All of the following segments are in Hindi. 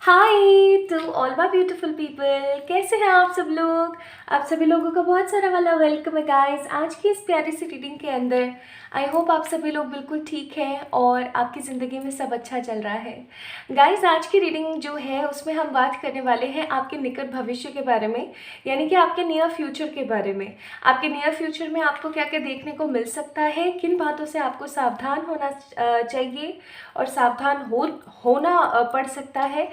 Hi to all my beautiful people, कैसे हैं आप सब लोग। आप सभी लोगों का बहुत सारा वाला वेलकम है गाइस आज की इस प्यारी सी रीडिंग के अंदर। आई होप आप सभी लोग बिल्कुल ठीक हैं और आपकी ज़िंदगी में सब अच्छा चल रहा है। गाइस आज की रीडिंग जो है उसमें हम बात करने वाले हैं आपके निकट भविष्य के बारे में, यानी कि आपके नियर फ्यूचर के बारे में। आपके नियर फ्यूचर में आपको क्या क्या देखने को मिल सकता है, किन बातों से आपको सावधान होना चाहिए और सावधान होना पड़ सकता है,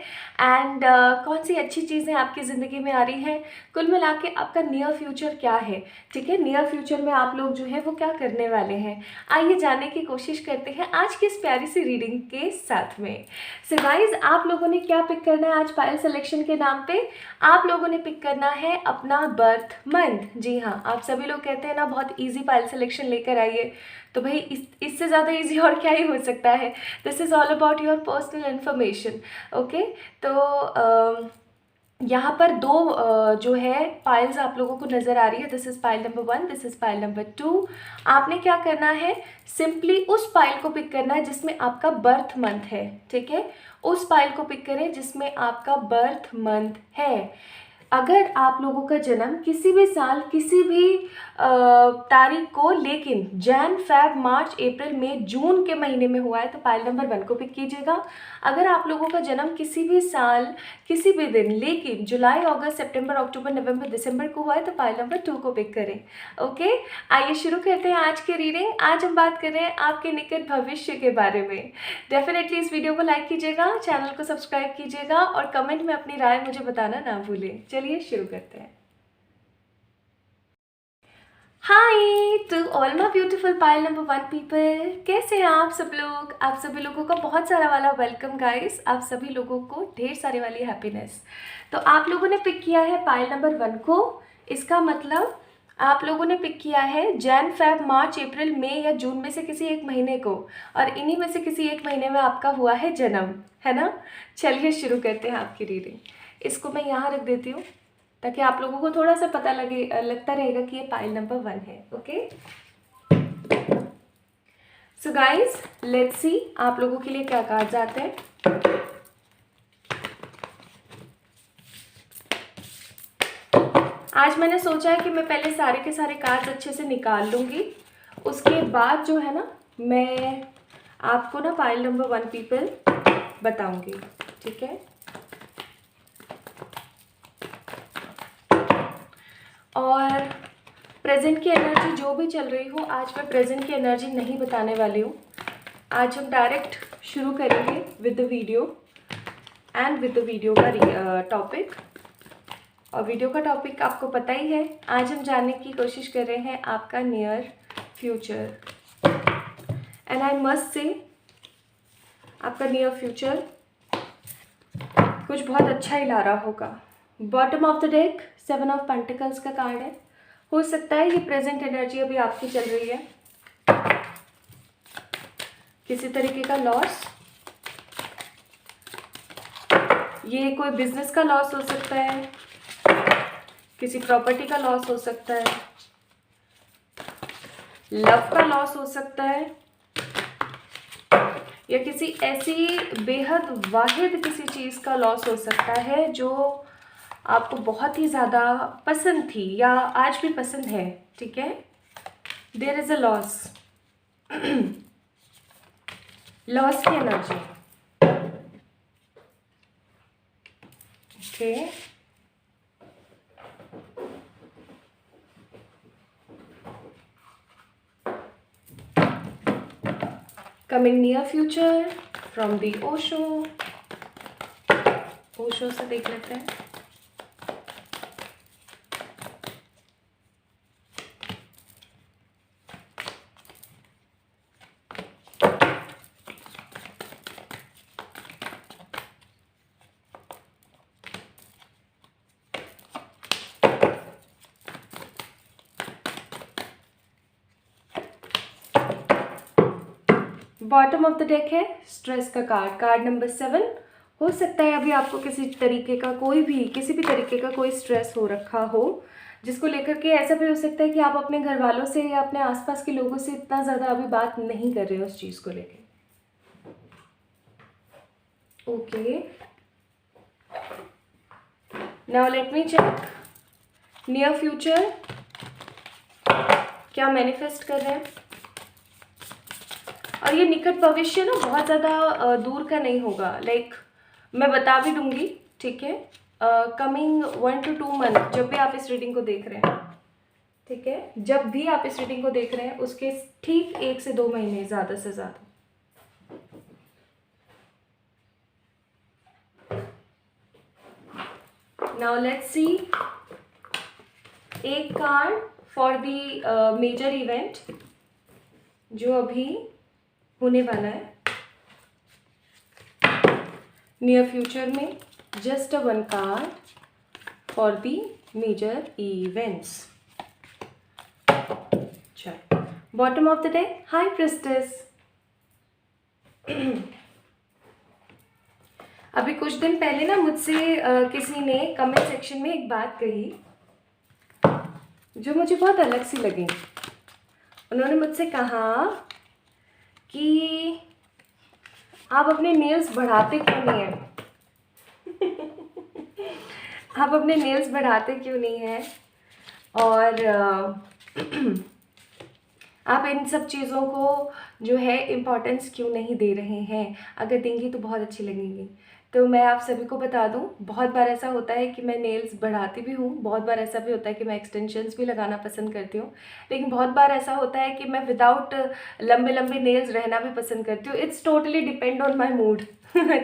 एंड कौन सी अच्छी चीज़ें आपकी ज़िंदगी में आ रही हैं। कुल मिला के आपका नियर फ्यूचर क्या है, ठीक है। नियर फ्यूचर में आप लोग जो है वो क्या करने वाले हैं, आइए जानने की कोशिश करते हैं आज की इस प्यारी सी रीडिंग के साथ में। सो गाइज, आप लोगों ने क्या पिक करना है आज पायल सिलेक्शन के नाम पे। आप लोगों ने पिक करना है अपना बर्थ मंथ। जी हाँ, आप सभी लोग कहते हैं ना बहुत ईजी पायल सिलेक्शन लेकर आइए, तो भाई इससे ज़्यादा ईजी और क्या ही हो सकता है। This is all about your personal information. Okay, तो यहाँ पर दो जो है पाइल्स आप लोगों को नज़र आ रही है। This is pile number 1, this is pile number 2। आपने क्या करना है, सिंपली उस पाइल को पिक करना है जिसमें आपका बर्थ मंथ है, ठीक है। उस पाइल को पिक करें जिसमें आपका बर्थ मंथ है। अगर आप लोगों का जन्म किसी भी साल किसी भी तारीख को, लेकिन जैन फेब मार्च अप्रैल मई जून के महीने में हुआ है तो पाइल नंबर 1 को पिक कीजिएगा। अगर आप लोगों का जन्म किसी भी साल किसी भी दिन लेकिन जुलाई अगस्त सितंबर अक्टूबर नवंबर दिसंबर को हुआ है तो पाइल नंबर 2 को पिक करें। ओके, आइए शुरू करते हैं आज की रीडिंग। आज हम बात कर रहे हैं आपके निकट भविष्य के बारे में। डेफिनेटली इस वीडियो को लाइक कीजिएगा, चैनल को सब्सक्राइब कीजिएगा और कमेंट में अपनी राय मुझे बताना ना भूलें। चलिए शुरू करते हैं। Hi to all my beautiful pile number 1 people, कैसे हैं आप सब लोग। आप सभी लोगों का बहुत सारा वाला वेलकम गाइस। आप सभी लोगों को ढेर सारे वाली हैप्पीनेस। तो आप लोगों ने पिक किया है पाइल नंबर 1 को, इसका मतलब आप लोगों ने पिक किया है जैन फेब मार्च अप्रैल मई या जून में से किसी एक महीने को, और इन्हीं में से किसी एक महीने में आपका हुआ है जन्म, है ना। चलिए शुरू करते हैं आपकी रीडिंग। इसको मैं यहाँ रख देती हूँ ताकि आप लोगों को थोड़ा सा पता लगता रहेगा कि ये पाइल नंबर 1 है। Okay, so guys let's see आप लोगों के लिए क्या कार्ड्स आते हैं। आज मैंने सोचा है कि मैं पहले सारे के सारे कार्ड्स अच्छे से निकाल लूँगी, उसके बाद जो है ना मैं आपको ना पाइल नंबर 1 पीपल बताऊँगी, ठीक है। और प्रेजेंट की एनर्जी जो भी चल रही हो, आज मैं प्रेजेंट की एनर्जी नहीं बताने वाली हूँ। आज हम डायरेक्ट शुरू करेंगे with the video and with the video का टॉपिक। और वीडियो का टॉपिक आपको पता ही है। आज हम जानने की कोशिश कर रहे हैं आपका near future, and I must say आपका नियर फ्यूचर कुछ बहुत अच्छा ही ला रहा होगा। Bottom of the deck 7 of pentacles का कार्ड है। हो सकता है ये प्रेजेंट एनर्जी अभी आपकी चल रही है, किसी तरीके का लॉस, ये कोई बिजनेस का लॉस हो सकता है, किसी प्रॉपर्टी का लॉस हो सकता है, लव का लॉस हो सकता है, या किसी ऐसी बेहद वाहिद किसी चीज़ का लॉस हो सकता है जो आपको बहुत ही ज़्यादा पसंद थी या आज भी पसंद है, ठीक है। There is a loss, loss की energy. Okay, coming near future from the Osho. Osho से देख लेते हैं। बॉटम ऑफ द डेक है स्ट्रेस का कार्ड, कार्ड नंबर 7। हो सकता है अभी आपको किसी भी तरीके का कोई स्ट्रेस हो रखा हो, जिसको लेकर के ऐसा भी हो सकता है कि आप अपने घर वालों से या अपने आसपास के लोगों से इतना ज़्यादा अभी बात नहीं कर रहे हो उस चीज़ को लेकर। Okay, now let me check near future क्या मैनिफेस्ट कर रहे हैं। और ये निकट भविष्य ना बहुत ज़्यादा दूर का नहीं होगा, लाइक मैं बता भी दूंगी, ठीक है। कमिंग 1 to 2 मंथ जब भी आप इस रीडिंग को देख रहे हैं, ठीक है, जब भी आप इस रीडिंग को देख रहे हैं उसके ठीक 1 से 2 महीने ज़्यादा से ज़्यादा। नाउ लेट्स सी एक card for the major event जो अभी होने वाला है नियर फ्यूचर में। Just a 1 card for the major events. चलो bottom of the day, high priestess. अभी कुछ दिन पहले ना मुझसे किसी ने कमेंट सेक्शन में एक बात कही जो मुझे बहुत अलग सी लगी। उन्होंने मुझसे कहा कि आप अपने नेल्स बढ़ाते क्यों नहीं हैं? आप अपने नेल्स बढ़ाते क्यों नहीं हैं? और आप इन सब चीज़ों को जो है इम्पोर्टेंस क्यों नहीं दे रहे हैं? अगर देंगी तो बहुत अच्छी लगेंगी। तो मैं आप सभी को बता दूं, बहुत बार ऐसा होता है कि मैं नेल्स बढ़ाती भी हूँ, बहुत बार ऐसा भी होता है कि मैं एक्सटेंशंस भी लगाना पसंद करती हूँ, लेकिन बहुत बार ऐसा होता है कि मैं विदाउट लंबे लंबे नेल्स रहना भी पसंद करती हूँ। It's totally depend on my mood,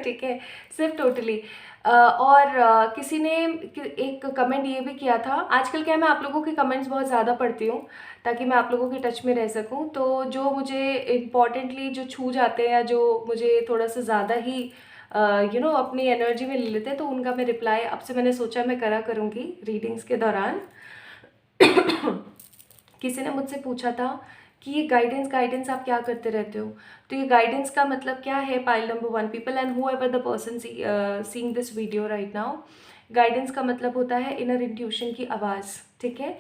ठीक है, सिर्फ टोटली। और किसी ने एक कमेंट ये भी किया था। आजकल क्या, मैं आप लोगों के कमेंट्स बहुत ज़्यादा पढ़ती हूँ ताकि मैं आप लोगों के टच में रह सकूँ। तो जो मुझे इम्पॉर्टेंटली जो छू जाते हैं या जो मुझे थोड़ा सा ज़्यादा ही अपनी एनर्जी में ले लेते हैं, तो उनका मैं रिप्लाई अब से मैंने सोचा मैं करूँगी रीडिंग्स के दौरान। किसी ने मुझसे पूछा था कि ये गाइडेंस आप क्या करते रहते हो? तो ये गाइडेंस का मतलब क्या है? Pile number 1 people and who ever the person seeing this video right now, guidance का मतलब होता है इनर इंट्यूशन की आवाज़, ठीक है।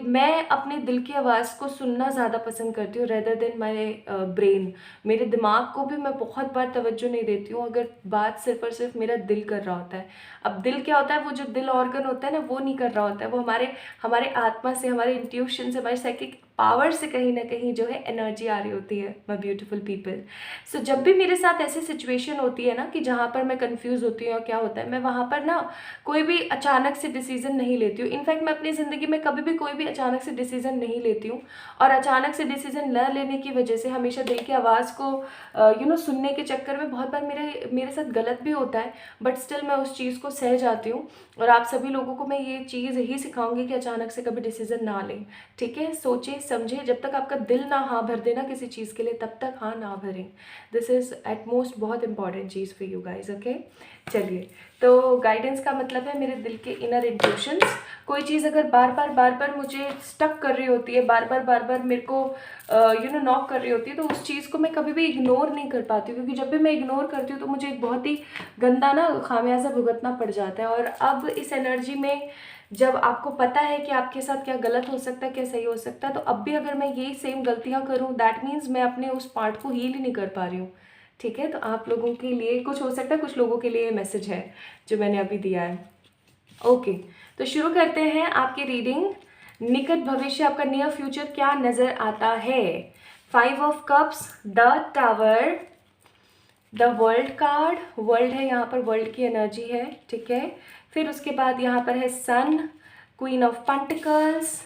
मैं अपने दिल की आवाज़ को सुनना ज़्यादा पसंद करती हूँ रेदर देन माय ब्रेन। मेरे दिमाग को भी मैं बहुत बार तवज्जो नहीं देती हूँ अगर बात सिर्फ और सिर्फ मेरा दिल कर रहा होता है। अब दिल क्या होता है, वो जो दिल ऑर्गन होता है ना, वो नहीं कर रहा होता है, वो हमारे आत्मा से, हमारे इंट्यूशन से, हमारे साइकिक पावर से कहीं ना कहीं जो है एनर्जी आ रही होती है, माय ब्यूटीफुल पीपल। सो जब भी मेरे साथ ऐसी सिचुएशन होती है ना कि जहाँ पर मैं कंफ्यूज होती हूँ, क्या होता है, मैं वहाँ पर ना कोई भी अचानक से डिसीजन नहीं लेती हूँ। इनफैक्ट मैं अपनी ज़िंदगी में कभी भी कोई भी अचानक से डिसीजन नहीं लेती हूँ, और अचानक से डिसीजन न लेने की वजह से हमेशा दिल की आवाज़ को सुनने के चक्कर में बहुत बार मेरे साथ गलत भी होता है, बट स्टिल मैं उस चीज़ को सह जाती हूँ। और आप सभी लोगों को मैं ये चीज़ यही सिखाऊंगी कि अचानक से कभी डिसीजन ना लें, ठीक है। सोचे समझे, जब तक आपका दिल ना हाँ भर देना किसी चीज़ के लिए, तब तक हाँ ना भरें। दिस इज़ एट मोस्ट बहुत important cheese for you guys, okay. चलिए, तो गाइडेंस का मतलब है मेरे दिल के इनर इंट्यूशंस। कोई चीज़ अगर बार बार मुझे स्टक कर रही होती है, बार बार मेरे को नॉक कर रही होती है, तो उस चीज़ को मैं कभी भी इग्नोर नहीं कर पाती हूँ, क्योंकि जब भी मैं इग्नोर करती हूँ तो मुझे एक बहुत ही गंदा ना खामियाजा भुगतना पड़ जाता है। और अब इस एनर्जी में जब आपको पता है कि आपके साथ क्या गलत हो सकता है, क्या सही हो सकता है, तो अब भी अगर मैं यही सेम गलतियाँ करूँ, दैट मीन्स मैं अपने उस पार्ट को हील ही नहीं कर पा रही हूँ, ठीक है। तो आप लोगों के लिए कुछ हो सकता है, कुछ लोगों के लिए ये मैसेज है जो मैंने अभी दिया है, ओके। तो शुरू करते हैं आपकी रीडिंग। निकट भविष्य, आपका नियर फ्यूचर क्या नज़र आता है? 5 of cups, the tower, the world card, world है यहाँ पर, वर्ल्ड की एनर्जी है, ठीक है। फिर उसके बाद यहाँ पर है sun, queen of pentacles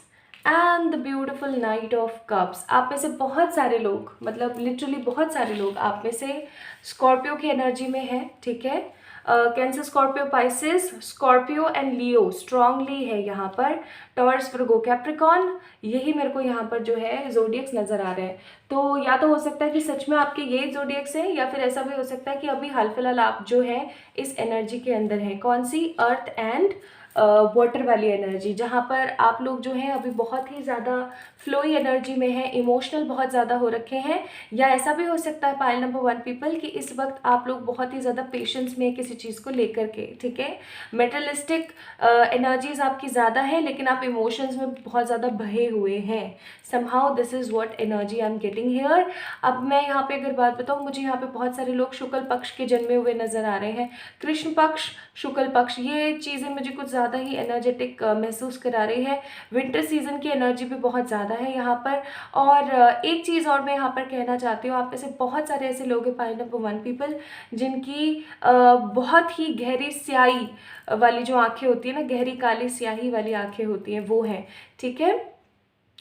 and the beautiful knight of cups. आप में से बहुत सारे लोग, मतलब लिटरली बहुत सारे लोग आप में से स्कॉर्पियो की एनर्जी में है, ठीक है। Cancer, Scorpio, Pisces, Scorpio and Leo strongly है यहाँ पर। टॉरस, वर्गो, कैप्रिकॉन, यही मेरे को यहाँ पर जो है जोडियक्स नज़र आ रहे हैं। तो या तो हो सकता है कि सच में आपके ये जोडियक्स हैं, या फिर ऐसा भी हो सकता है कि अभी हाल फिलहाल आप जो है इस एनर्जी के अंदर हैं। कौन सी? अर्थ एंड वाटर वाली एनर्जी, जहाँ पर आप लोग जो हैं अभी बहुत ही ज़्यादा फ्लोई एनर्जी में है, इमोशनल बहुत ज़्यादा हो रखे हैं। या ऐसा भी हो सकता है पाइल नंबर 1 पीपल कि इस वक्त आप लोग बहुत ही ज़्यादा पेशेंस में किसी चीज़ को लेकर के, ठीक है। मेटलिस्टिक एनर्जीज आपकी ज़्यादा है, लेकिन आप इमोशंस में बहुत ज़्यादा बहे हुए हैं। Somehow this is what energy I am getting here. अब मैं यहाँ पे अगर बात बताऊँ, मुझे यहाँ पे बहुत सारे लोग शुक्ल पक्ष के जन्मे हुए नज़र आ रहे हैं। कृष्ण पक्ष, शुक्ल पक्ष, ये चीज़ें मुझे कुछ ज़्यादा ही एनर्जेटिक महसूस करा रही है। विंटर सीज़न की एनर्जी भी बहुत ज़्यादा है यहाँ पर। और एक चीज़ और मैं यहाँ पर कहना चाहती हूँ, आप में से बहुत सारे ऐसे लोग हैं पाइल नंबर 1 पीपल, जिनकी बहुत ही गहरी स्याही वाली जो आँखें होती है ना, गहरी काली स्याही वाली आँखें होती हैं, वो हैं, ठीक है।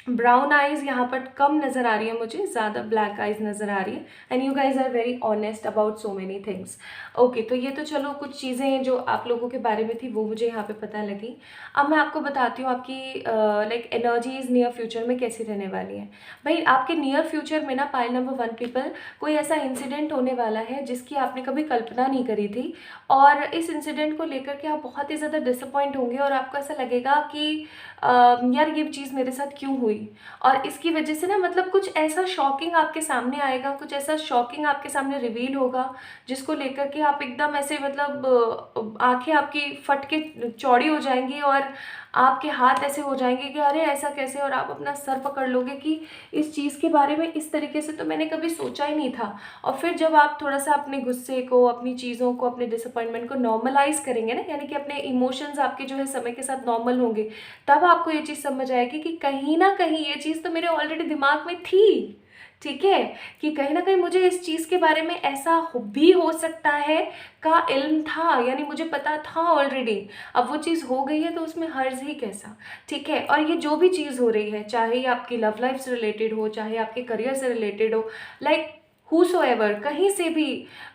ब्राउन आइज़ यहाँ पर कम नज़र आ रही है मुझे, ज़्यादा ब्लैक आइज़ नज़र आ रही है। And you guys are very honest about so many things. Okay, तो ये तो चलो कुछ चीज़ें हैं जो आप लोगों के बारे में थी, वो मुझे यहाँ पे पता लगी। अब मैं आपको बताती हूँ आपकी लाइक एनर्जीज नियर फ्यूचर में कैसी रहने वाली हैं। भाई आपके नियर फ्यूचर में ना पाइल नंबर 1 पीपल, कोई ऐसा इंसिडेंट होने वाला है जिसकी आपने कभी कल्पना नहीं करी थी, और इस इंसिडेंट को लेकर के आप बहुत ही ज़्यादा डिसअपॉइंट होंगे और आपको ऐसा लगेगा कि यार ये चीज़ मेरे साथ क्यों हुई। और इसकी वजह से ना मतलब कुछ ऐसा शॉकिंग आपके सामने आएगा, कुछ ऐसा शॉकिंग आपके सामने रिवील होगा जिसको लेकर के आप एकदम ऐसे मतलब आंखें आपकी फट के चौड़ी हो जाएंगी और आपके हाथ ऐसे हो जाएंगे कि अरे ऐसा कैसे, और आप अपना सर पकड़ लोगे कि इस चीज़ के बारे में इस तरीके से तो मैंने कभी सोचा ही नहीं था। और फिर जब आप थोड़ा सा अपने गुस्से को, अपनी चीज़ों को, अपने डिसअपॉइंटमेंट को नॉर्मलाइज करेंगे ना, यानी कि अपने इमोशंस आपके जो है समय के साथ नॉर्मल होंगे, तब आपको ये चीज़ समझ आएगी कि कहीं ना कहीं ये चीज़ तो मेरे ऑलरेडी दिमाग में थी, ठीक है, कि कहीं ना कहीं मुझे इस चीज़ के बारे में ऐसा भी हो सकता है का इल्म था, यानी मुझे पता था ऑलरेडी। अब वो चीज़ हो गई है तो उसमें हर्ज ही कैसा, ठीक है। और ये जो भी चीज़ हो रही है, चाहे ये आपकी लव लाइफ से रिलेटेड हो, चाहे आपके करियर से रिलेटेड हो, लाइक whosoever, कहीं से भी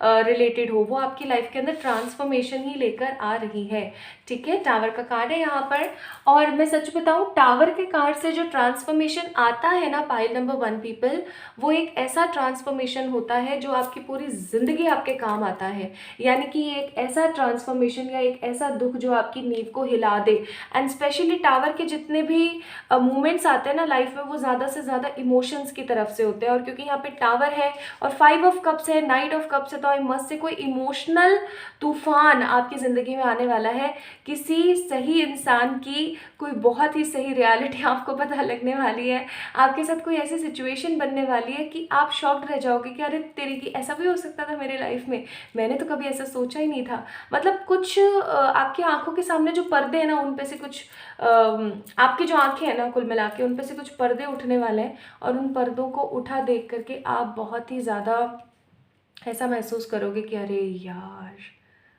रिलेटेड हो, वो आपकी लाइफ के अंदर ट्रांसफॉर्मेशन ही लेकर आ रही है, ठीक है। टावर का कार्ड है यहाँ पर, और मैं सच बताऊँ टावर के कार्ड से जो ट्रांसफॉर्मेशन आता है ना पाइल नंबर 1 पीपल, वो एक ऐसा ट्रांसफॉर्मेशन होता है जो आपकी पूरी ज़िंदगी आपके काम आता है। यानी कि एक ऐसा ट्रांसफॉर्मेशन या एक ऐसा दुख जो आपकी नींव को हिला दे। एंड स्पेशली टावर के जितने भी मूवमेंट्स आते हैं ना लाइफ में, वो ज़्यादा से ज़्यादा इमोशंस की तरफ से होते हैं। और क्योंकि यहाँ पे टावर है और 5 ऑफ कप्स है, नाइट ऑफ कप्स है, तो आई मस्ट से कोई इमोशनल तूफान आपकी ज़िंदगी में आने वाला है। किसी सही इंसान की कोई बहुत ही सही रियलिटी आपको पता लगने वाली है। आपके साथ कोई ऐसी सिचुएशन बनने वाली है कि आप शॉक्ड रह जाओगे कि अरे तेरी की ऐसा भी हो सकता था मेरे लाइफ में, मैंने तो कभी ऐसा सोचा ही नहीं था। मतलब कुछ आपकी आंखों के सामने जो पर्दे हैं ना, उन पे से कुछ आपकी जो आंखें हैं ना कुल मिला के, उन पे से कुछ पर्दे उठने वाले हैं, और उन पर्दों को उठा देख करके आप बहुत ही ज़्यादा ऐसा महसूस करोगे कि अरे यार,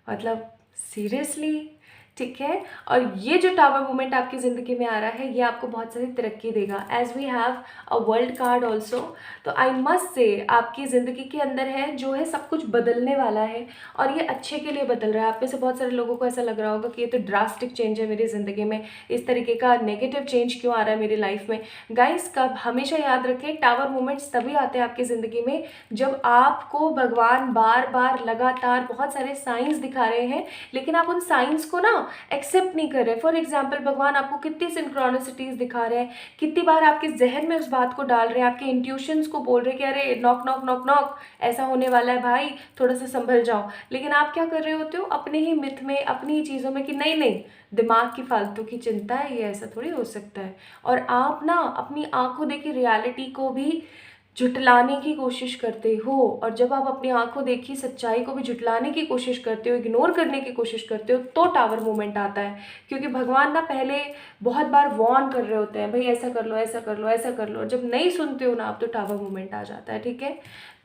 मतलब सीरियसली, ठीक है। और ये जो टावर मूवमेंट आपकी ज़िंदगी में आ रहा है, ये आपको बहुत सारी तरक्की देगा। As we have a world card also, तो आई मस्ट से आपकी ज़िंदगी के अंदर है जो है सब कुछ बदलने वाला है, और ये अच्छे के लिए बदल रहा है। आप में से बहुत सारे लोगों को ऐसा लग रहा होगा कि ये तो ड्रास्टिक चेंज है मेरी ज़िंदगी में, इस तरीके का नेगेटिव चेंज क्यों आ रहा है मेरी लाइफ में। गाइस कब हमेशा याद रखें, टावर मूवमेंट्स तभी आते हैं आपकी ज़िंदगी में जब आपको भगवान बार बार लगातार बहुत सारे साइंस दिखा रहे हैं, लेकिन आप उन साइंस को ना एक्सेप्ट नहीं कर रहे। फॉर एग्जाम्पल भगवान आपको कितनी सिंक्रोनिसिटीज दिखा रहे हैं, कितनी बार आपके जहन में उस बात को डाल रहे हैं, आपके इंट्यूशंस को बोल रहे हैं कि अरे नॉक नॉक नॉक नॉक, ऐसा होने वाला है भाई, थोड़ा सा संभल जाओ। लेकिन आप क्या कर रहे होते हो, अपने ही मिथ में, अपनी ही चीज़ों में कि नहीं नहीं, दिमाग की फालतू की चिंता है, ये ऐसा थोड़ी हो सकता है। और आप ना अपनी आंखों देखी रियलिटी को भी झुटलाने की कोशिश करते हो, और जब आप अपनी आंखों देखी सच्चाई को भी झुटलाने की कोशिश करते हो, इग्नोर करने की कोशिश करते हो, तो टावर मूवमेंट आता है। क्योंकि भगवान ना पहले बहुत बार वॉर्न कर रहे होते हैं, भाई ऐसा कर लो, ऐसा कर लो, ऐसा कर लो, और जब नहीं सुनते हो ना आप, तो टावर मूवमेंट आ जाता है, ठीक है।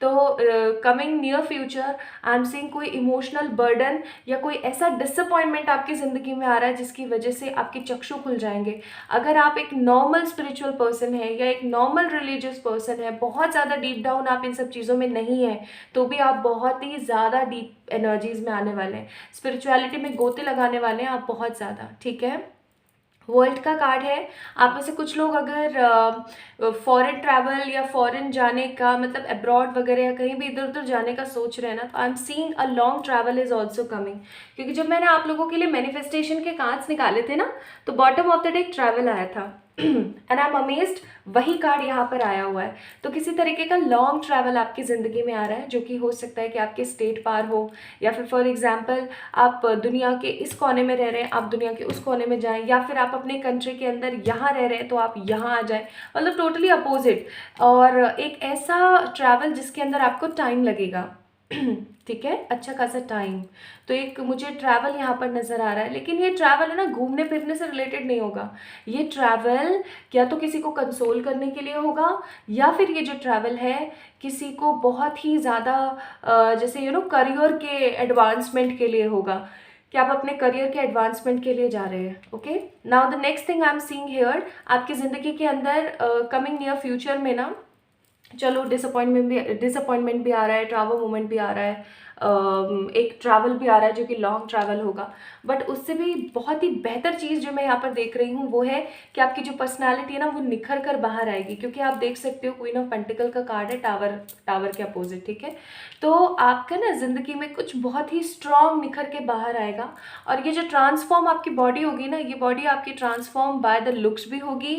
तो coming near future I am seeing कोई इमोशनल बर्डन या कोई ऐसा डिसअपॉइंटमेंट आपकी ज़िंदगी में आ रहा है जिसकी वजह से आपके चक्षु खुल जाएंगे। अगर आप एक नॉर्मल स्पिरिचुअल पर्सन है या एक नॉर्मल रिलीजियस पर्सन है, बहुत ज़्यादा डीप डाउन आप इन सब चीज़ों में नहीं है, तो भी आप बहुत ही ज़्यादा डीप एनर्जीज में आने वाले हैं, स्पिरिचुअलिटी में गोते लगाने वाले हैं आप बहुत ज़्यादा, ठीक है। वर्ल्ड का कार्ड है। आप में से कुछ लोग अगर फॉरेन ट्रैवल या फॉरेन जाने का, मतलब अब्रॉड वगैरह या कहीं भी इधर उधर जाने का सोच रहे हैं ना, तो I am seeing a long travel is also coming. क्योंकि जब मैंने आप लोगों के लिए मैनिफेस्टेशन के कार्ड्स निकाले थे ना, तो bottom of the day travel आया था एंड आई एम अमेज्ड, वही कार्ड यहाँ पर आया हुआ है। तो किसी तरीके का लॉन्ग ट्रैवल आपकी ज़िंदगी में आ रहा है, जो कि हो सकता है कि आपके स्टेट पार हो, या फिर फॉर एग्जांपल आप दुनिया के इस कोने में रह रहे हैं, आप दुनिया के उस कोने में जाएं, या फिर आप अपने कंट्री के अंदर यहाँ रह रहे हैं तो आप यहाँ आ जाएं, मतलब टोटली अपोजिट। और एक ऐसा ट्रैवल जिसके अंदर आपको टाइम लगेगा ठीक है, अच्छा खासा टाइम। तो एक मुझे ट्रैवल यहाँ पर नज़र आ रहा है, लेकिन ये ट्रैवल है ना घूमने फिरने से रिलेटेड नहीं होगा। ये ट्रैवल या तो किसी को कंसोल करने के लिए होगा, या फिर ये जो ट्रैवल है किसी को बहुत ही ज़्यादा जैसे करियर के एडवांसमेंट के लिए होगा, कि आप अपने करियर के एडवांसमेंट के लिए जा रहे हैं। Okay, now the next thing I am seeing here, आपकी ज़िंदगी के अंदर कमिंग नियर फ्यूचर में ना, चलो डिसअपॉइंटमेंट भी आ रहा है, ट्रैवल मोमेंट भी आ रहा है, एक ट्रैवल भी आ रहा है जो कि लॉन्ग ट्रैवल होगा। बट उससे भी बहुत ही बेहतर चीज़ जो मैं यहाँ पर देख रही हूँ वो है कि आपकी जो पर्सनालिटी है ना वो निखर कर बाहर आएगी, क्योंकि आप देख सकते हो क्वीन ऑफ पेंटिकल का कार्ड है, टावर के अपोजिट। ठीक है, तो आपका ना ज़िंदगी में कुछ बहुत ही स्ट्रॉन्ग निखर के बाहर आएगा। और ये जो ट्रांसफॉर्म आपकी बॉडी होगी ना, ये बॉडी आपकी ट्रांसफॉर्म बाय द लुक्स भी होगी,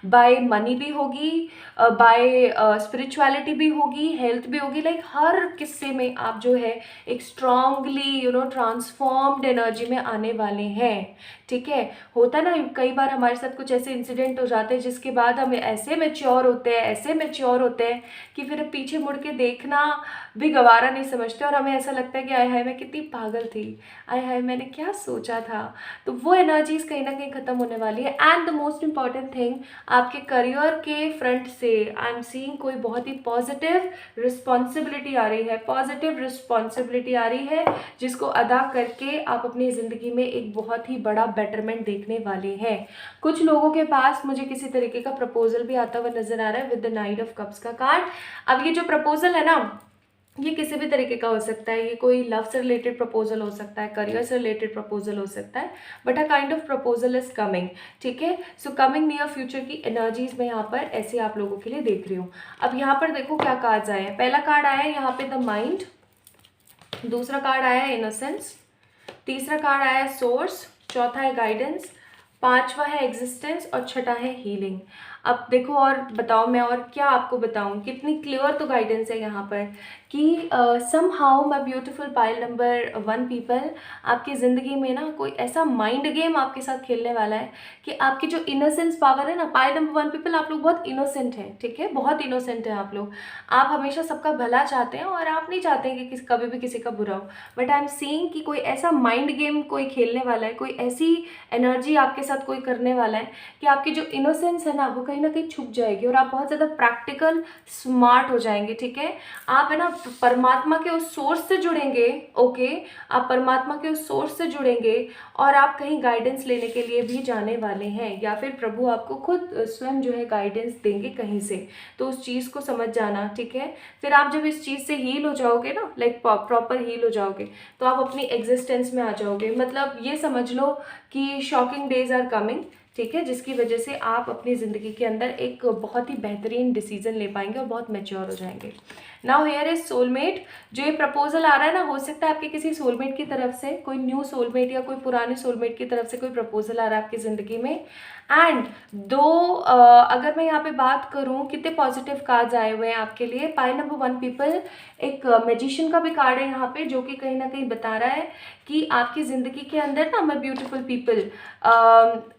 बाय मनी भी होगी, बाय स्पिरिचुअलिटी भी होगी, हेल्थ भी होगी। लाइक हर किस्से में आप जो है एक स्ट्रांगली ट्रांसफॉर्म्ड एनर्जी में आने वाले हैं। ठीक है, होता ना कई बार हमारे साथ कुछ ऐसे इंसिडेंट हो जाते हैं जिसके बाद हम ऐसे मैच्योर होते हैं कि फिर पीछे मुड़ के देखना भी गवारा नहीं समझते, और हमें ऐसा लगता है कि आय हाय मैं कितनी पागल थी, आय हाय मैंने क्या सोचा था। तो वो एनर्जीज कहीं ना कहीं खत्म होने वाली है। And the most important thing, आपके करियर के फ्रंट से आई एम सीइंग कोई बहुत ही पॉजिटिव रिस्पॉन्सिबिलिटी आ रही है, जिसको अदा करके आप अपनी ज़िंदगी में एक बहुत ही बड़ा बेटरमेंट देखने वाले हैं। कुछ लोगों के पास मुझे किसी तरीके का प्रपोजल भी आता हुआ नजर आ रहा है with the night of cups का कार्ड। अब ये जो प्रपोजल है ना, ये किसी भी तरीके का हो सकता है, ये कोई लव से रिलेटेड प्रपोजल हो सकता है, करियर से रिलेटेड प्रपोजल हो सकता है, but a kind of proposal is coming. ठीक है, सो कमिंग नियर फ्यूचर की एनर्जीज में यहाँ पर ऐसे आप लोगों के लिए देख रही हूँ। अब यहाँ पर देखो क्या कार्ड्स आए हैं। पहला कार्ड आया है यहाँ पे द माइंड, दूसरा कार्ड आया है इनोसेंस, तीसरा कार्ड आया है सोर्स, चौथा है गाइडेंस, पांचवा है एग्जिस्टेंस और छठा है हीलिंग। अब देखो और बताओ, मैं और क्या आपको बताऊं, कितनी क्लियर तो गाइडेंस है यहाँ पर कि somehow my beautiful pile number 1 people, आपकी ज़िंदगी में ना कोई ऐसा माइंड गेम आपके साथ खेलने वाला है कि आपकी जो इनोसेंस पावर है ना, पाइल नंबर 1 पीपल, आप लोग बहुत इनोसेंट हैं। ठीक है, बहुत इनोसेंट हैं आप लोग, आप हमेशा सबका भला चाहते हैं और आप नहीं चाहते कि कभी भी किसी का बुरा हो। बट आई एम सीइंग कि कोई ऐसा माइंड गेम कोई खेलने वाला है, कोई ऐसी एनर्जी आपके साथ कोई करने वाला है कि आपकी जो इनोसेंस है ना वो कहीं ना कहीं छुप जाएगी और आप बहुत ज़्यादा प्रैक्टिकल स्मार्ट हो जाएंगे। ठीक है, आप है ना परमात्मा के उस सोर्स से जुड़ेंगे। ओके, आप परमात्मा के उस सोर्स से जुड़ेंगे और आप कहीं गाइडेंस लेने के लिए भी जाने वाले हैं, या फिर प्रभु आपको खुद स्वयं जो है गाइडेंस देंगे कहीं से। तो उस चीज़ को समझ जाना। ठीक है, फिर आप जब इस चीज़ से हील हो जाओगे ना, लाइक प्रॉपर हील हो जाओगे, तो आप अपनी एग्जिस्टेंस में आ जाओगे। मतलब ये समझ लो कि शॉकिंग डेज आर कमिंग। ठीक है, जिसकी वजह से आप अपनी ज़िंदगी के अंदर एक बहुत ही बेहतरीन डिसीजन ले पाएंगे और बहुत मैच्योर हो जाएंगे। Now here is soulmate. जो ये प्रपोजल आ रहा है ना, हो सकता है आपके किसी सोलमेट की तरफ से, कोई न्यू सोलमेट या कोई पुराने सोलमेट की तरफ से कोई प्रपोजल आ रहा है आपकी ज़िंदगी में। एंड अगर मैं यहाँ पे बात करूँ कितने पॉजिटिव कार्ड्स आए हुए हैं आपके लिए, पाइल नंबर 1 पीपल, एक मैजिशियन का भी कार्ड है यहाँ पे जो कि कहीं ना कहीं बता रहा है कि आपकी ज़िंदगी के अंदर ना, माय ब्यूटीफुल पीपल,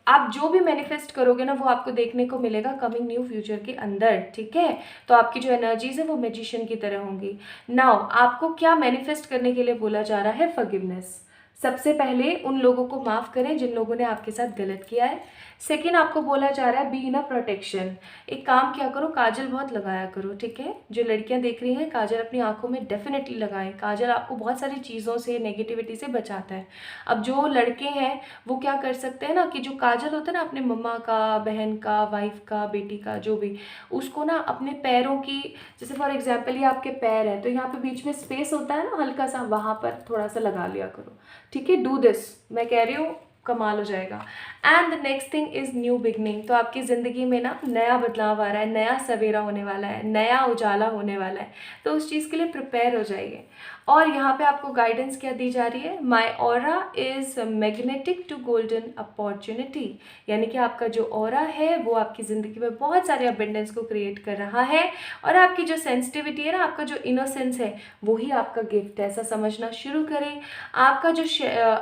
आप जो भी मैनिफेस्ट करोगे ना वो आपको देखने को मिलेगा कमिंग न्यू फ्यूचर के अंदर। ठीक है, तो आपकी जो एनर्जीज है वो मैजिशियन की तरह होंगी। नाउ आपको क्या मैनिफेस्ट करने के लिए बोला जा रहा है? फॉरगिवनेस। सबसे पहले उन लोगों को माफ़ करें जिन लोगों ने आपके साथ गलत किया है। सेकेंड, आपको बोला जा रहा है बी इन अ प्रोटेक्शन। एक काम क्या करो, काजल बहुत लगाया करो। ठीक है, जो लड़कियां देख रही हैं, काजल अपनी आंखों में डेफिनेटली लगाएं। काजल आपको बहुत सारी चीज़ों से, नेगेटिविटी से बचाता है। अब जो लड़के हैं वो क्या कर सकते हैं ना, कि जो काजल होता है ना अपने मम्मा का, बहन का, वाइफ का, बेटी का, जो भी, उसको ना अपने पैरों की, जैसे फॉर एग्जाम्पल ये आपके पैर है तो यहाँ पे बीच में स्पेस होता है ना हल्का सा, वहाँ पर थोड़ा सा लगा लिया करो। ठीक है, डू दिस, मैं कह रही हूँ कमाल हो जाएगा। And the next thing is new beginning. तो आपकी ज़िंदगी में ना नया बदलाव आ रहा है, नया सवेरा होने वाला है, नया उजाला होने वाला है, तो उस चीज़ के लिए प्रिपेयर हो जाइए। और यहाँ पे आपको गाइडेंस क्या दी जा रही है? My aura is magnetic to golden opportunity, यानी कि आपका जो ऑरा है वो आपकी ज़िंदगी में बहुत सारे अबेंडेंस को क्रिएट कर रहा है, और आपकी जो सेंसिटिविटी है ना, आपका जो इनोसेंस है, वही आपका गिफ्ट है। ऐसा समझना शुरू करें। आपका जो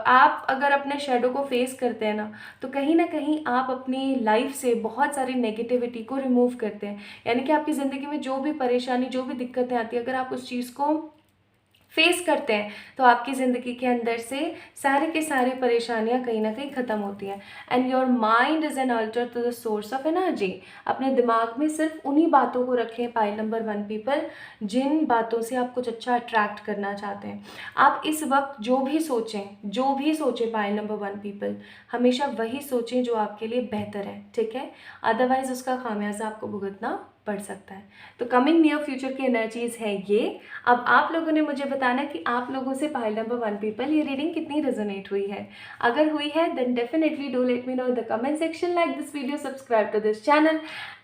आप अगर अपने शेडो को फेस करते हैं ना, तो कहीं ना कहीं आप अपनी लाइफ से बहुत सारी नेगेटिविटी को रिमूव करते हैं। यानी कि आपकी ज़िंदगी में जो भी परेशानी, जो भी दिक्कतें आती है, अगर आप उस चीज़ को फेस करते हैं तो आपकी ज़िंदगी के अंदर से सारे के सारी परेशानियां कहीं ना कहीं ख़त्म होती हैं। And your mind is an altar to the source of energy. अपने दिमाग में सिर्फ उन्हीं बातों को रखें पाइल नंबर 1 पीपल, जिन बातों से आप कुछ अच्छा अट्रैक्ट करना चाहते हैं। आप इस वक्त जो भी सोचें पाइल नंबर 1 पीपल, हमेशा वही सोचें जो आपके लिए बेहतर है, ठीक है। अदरवाइज उसका खामियाजा आपको भुगतना पड़ सकता है। तो कमिंग नियर फ्यूचर की एनर्जीज है ये। अब आप लोगों ने मुझे बताना कि आप लोगों से पाइल नंबर 1 पीपल ये रीडिंग कितनी रेजोनेट हुई है। अगर हुई है then definitely do let me know in the comment section, like this video, subscribe to this channel.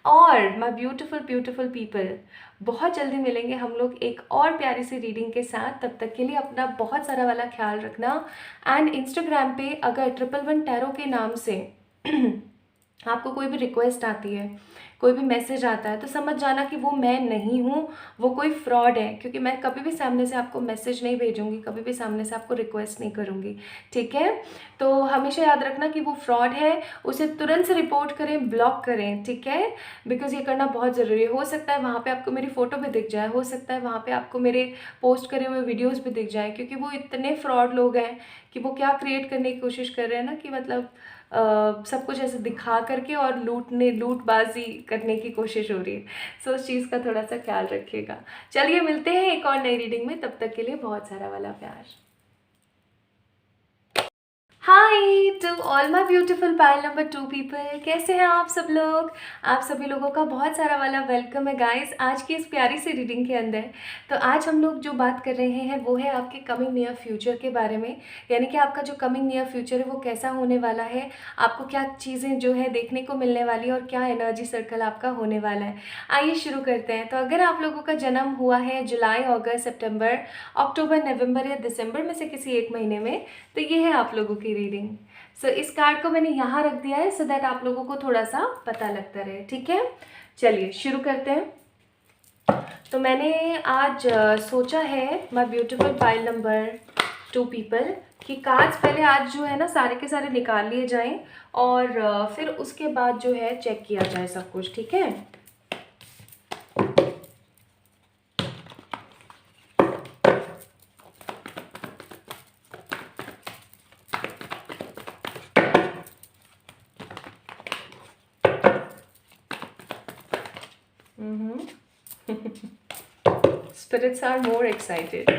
और माय ब्यूटीफुल पीपल, बहुत जल्दी मिलेंगे हम लोग एक और प्यारी सी रीडिंग के साथ। तब तक के लिए अपना बहुत सारा वाला ख्याल रखना। एंड इंस्टाग्राम पे अगर 111 टैरो के नाम से आपको कोई भी रिक्वेस्ट आती है, कोई भी मैसेज आता है, तो समझ जाना कि वो मैं नहीं हूँ, वो कोई फ्रॉड है। क्योंकि मैं कभी भी सामने से आपको मैसेज नहीं भेजूंगी, कभी भी सामने से आपको रिक्वेस्ट नहीं करूँगी, ठीक है। तो हमेशा याद रखना कि वो फ्रॉड है, उसे तुरंत से रिपोर्ट करें, ब्लॉक करें, ठीक है। बिकॉज ये करना बहुत ज़रूरी है। हो सकता है वहाँ पर आपको मेरी फ़ोटो भी दिख जाए, हो सकता है वहाँ पर आपको मेरे पोस्ट करे हुए वीडियोज़ भी दिख जाए, क्योंकि वो इतने फ्रॉड लोग हैं कि वो क्या क्रिएट करने की कोशिश कर रहे हैं ना, कि मतलब सब कुछ ऐसे दिखा करके और लूटबाजी करने की कोशिश हो रही है। सो उस चीज़ का थोड़ा सा ख्याल रखिएगा। चलिए मिलते हैं एक और नई रीडिंग में, तब तक के लिए बहुत सारा वाला प्यार। Hi to all my beautiful pile number 2 people, कैसे हैं आप सब लोग। आप सभी लोगों का बहुत सारा वाला वेलकम है गाइस आज की इस प्यारी सी रीडिंग के अंदर। तो आज हम लोग जो बात कर रहे हैं वो है आपके कमिंग नियर फ्यूचर के बारे में, यानी कि आपका जो कमिंग नियर फ्यूचर है वो कैसा होने वाला है, आपको क्या चीज़ें जो है देखने को मिलने वाली है और क्या एनर्जी सर्कल आपका होने वाला है। आइए शुरू करते हैं। तो अगर आप लोगों का जन्म हुआ है जुलाई, अगस्त, सितंबर, अक्टूबर, नवंबर या दिसंबर में से किसी एक महीने में, तो ये है आप लोगों की रीडिंग। सो इस कार्ड को मैंने यहाँ रख दिया है सो दैट आप लोगों को थोड़ा सा पता लगता रहे, ठीक है। चलिए शुरू करते हैं। तो मैंने आज सोचा है my beautiful pile number 2 people कि कार्ड्स पहले आज जो है ना सारे के सारे निकाल लिए जाएं और फिर उसके बाद जो है चेक किया जाए सब कुछ, ठीक है। Spirits are more excited.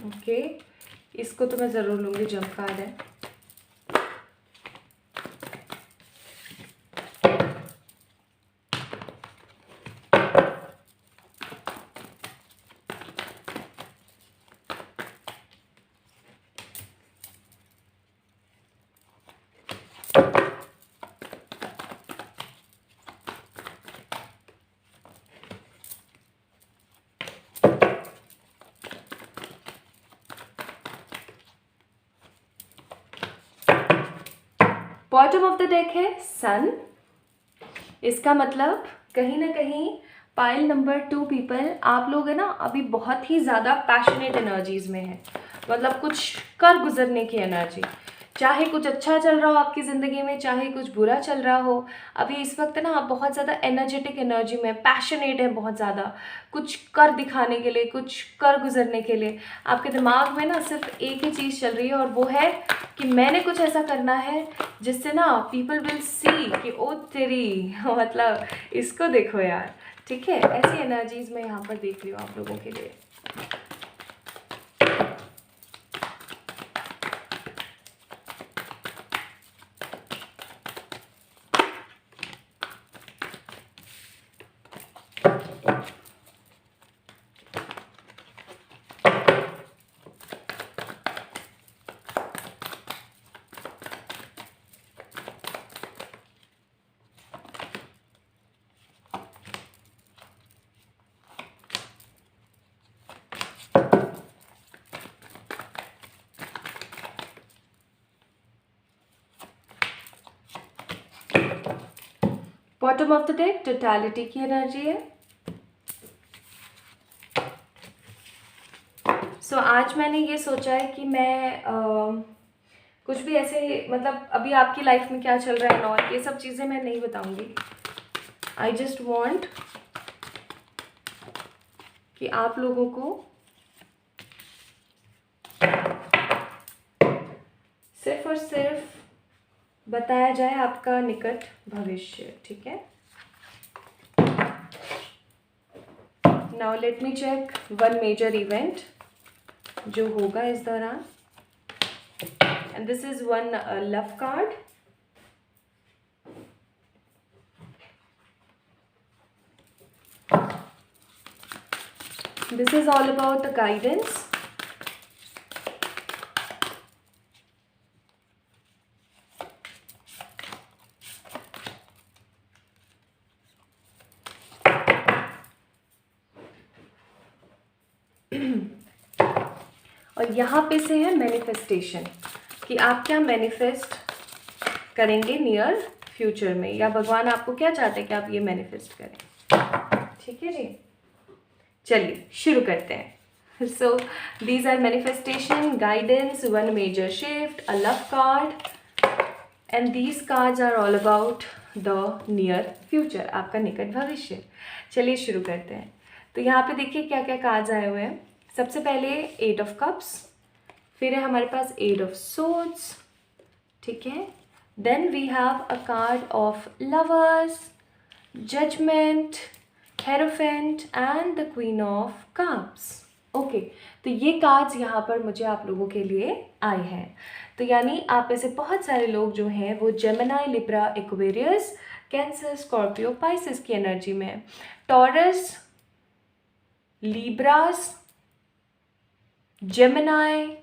Okay, इसको तो मैं ज़रूर लूँगी, जंप कार्ड है। बॉटम ऑफ द डेक है सन। इसका मतलब कहीं ना कहीं पाइल नंबर 2 पीपल, आप लोग है ना अभी बहुत ही ज़्यादा पैशनेट एनर्जीज में है, मतलब कुछ कर गुजरने की एनर्जी। चाहे कुछ अच्छा चल रहा हो आपकी ज़िंदगी में, चाहे कुछ बुरा चल रहा हो, अभी इस वक्त ना आप बहुत ज़्यादा एनर्जेटिक एनर्जी में, पैशनेट है बहुत ज़्यादा, कुछ कर दिखाने के लिए, कुछ कर गुजरने के लिए। आपके दिमाग में ना सिर्फ एक ही चीज़ चल रही है और वो है कि मैंने कुछ ऐसा करना है जिससे ना पीपल विल सी कि ओ तेरी मतलब इसको देखो यार, ठीक है। ऐसी एनर्जीज मैं यहाँ पर देख रही हूँ आप लोगों के लिए। Bottom of the deck totality की एनर्जी है। सो आज मैंने ये सोचा है कि मैं कुछ भी ऐसे मतलब अभी आपकी लाइफ में क्या चल रहा है और ये सब चीज़ें मैं नहीं बताऊंगी। आई जस्ट वॉन्ट कि आप लोगों को सिर्फ और सिर्फ बताया जाए आपका निकट भविष्य, ठीक है। Now let me check one major event जो होगा इस दौरान, and this is one love card. This is all about the guidance. और यहाँ पे से है मैनिफेस्टेशन, कि आप क्या मैनिफेस्ट करेंगे नियर फ्यूचर में, या भगवान आपको क्या चाहते हैं कि आप ये मैनिफेस्ट करें, ठीक है जी। चलिए शुरू करते हैं। So these are manifestation, guidance, one major shift, a love card, and these cards are all about the near future, आपका निकट भविष्य। चलिए शुरू करते हैं। तो यहाँ पे देखिए क्या क्या कार्ड्स आए हुए हैं। सबसे पहले 8 ऑफ कप्स, फिर है हमारे पास 8 ऑफ सोर्ड्स, ठीक है। Then we have a card of lovers, judgement, hierophant and the queen of cups. Okay, तो ये कार्ड्स यहाँ पर मुझे आप लोगों के लिए आए हैं। तो यानी आप में से बहुत सारे लोग जो हैं वो Gemini, Libra, Aquarius, cancer, Scorpio, Pisces की एनर्जी में, टॉरस, लिब्रास, जेमिनी,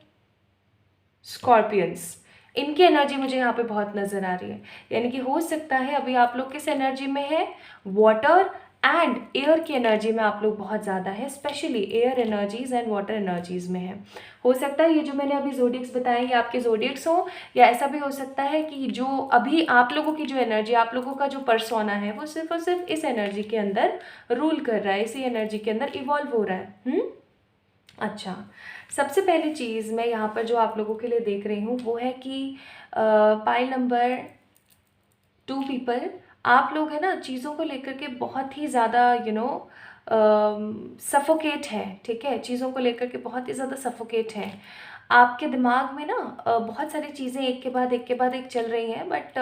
स्कॉर्पियंस, इनकी एनर्जी मुझे यहाँ पे बहुत नज़र आ रही है। यानी कि हो सकता है अभी आप लोग किस एनर्जी में है, वाटर एंड एयर की एनर्जी में आप लोग बहुत ज़्यादा है, specially air energies and water energies में है। हो सकता है ये जो मैंने अभी जोडिक्स बताए ये आपके जोडिक्स हो, या ऐसा भी हो सकता है कि जो अभी आप लोगों की जो एनर्जी, आप लोगों का जो पर्सोना है वो सिर्फ और सिर्फ इस एनर्जी के अंदर रूल कर रहा है, इसी एनर्जी के अंदर इवॉल्व हो रहा है। अच्छा, सबसे पहली चीज़ मैं यहाँ पर जो आप लोगों के लिए देख रही हूँ वो है कि पाइल नंबर 2 पीपल, आप लोग है ना चीज़ों को लेकर के बहुत ही ज़्यादा सफोकेट है, ठीक है। चीज़ों को लेकर के बहुत ही ज़्यादा सफोकेट है। आपके दिमाग में ना बहुत सारी चीज़ें एक के बाद एक चल रही हैं, बट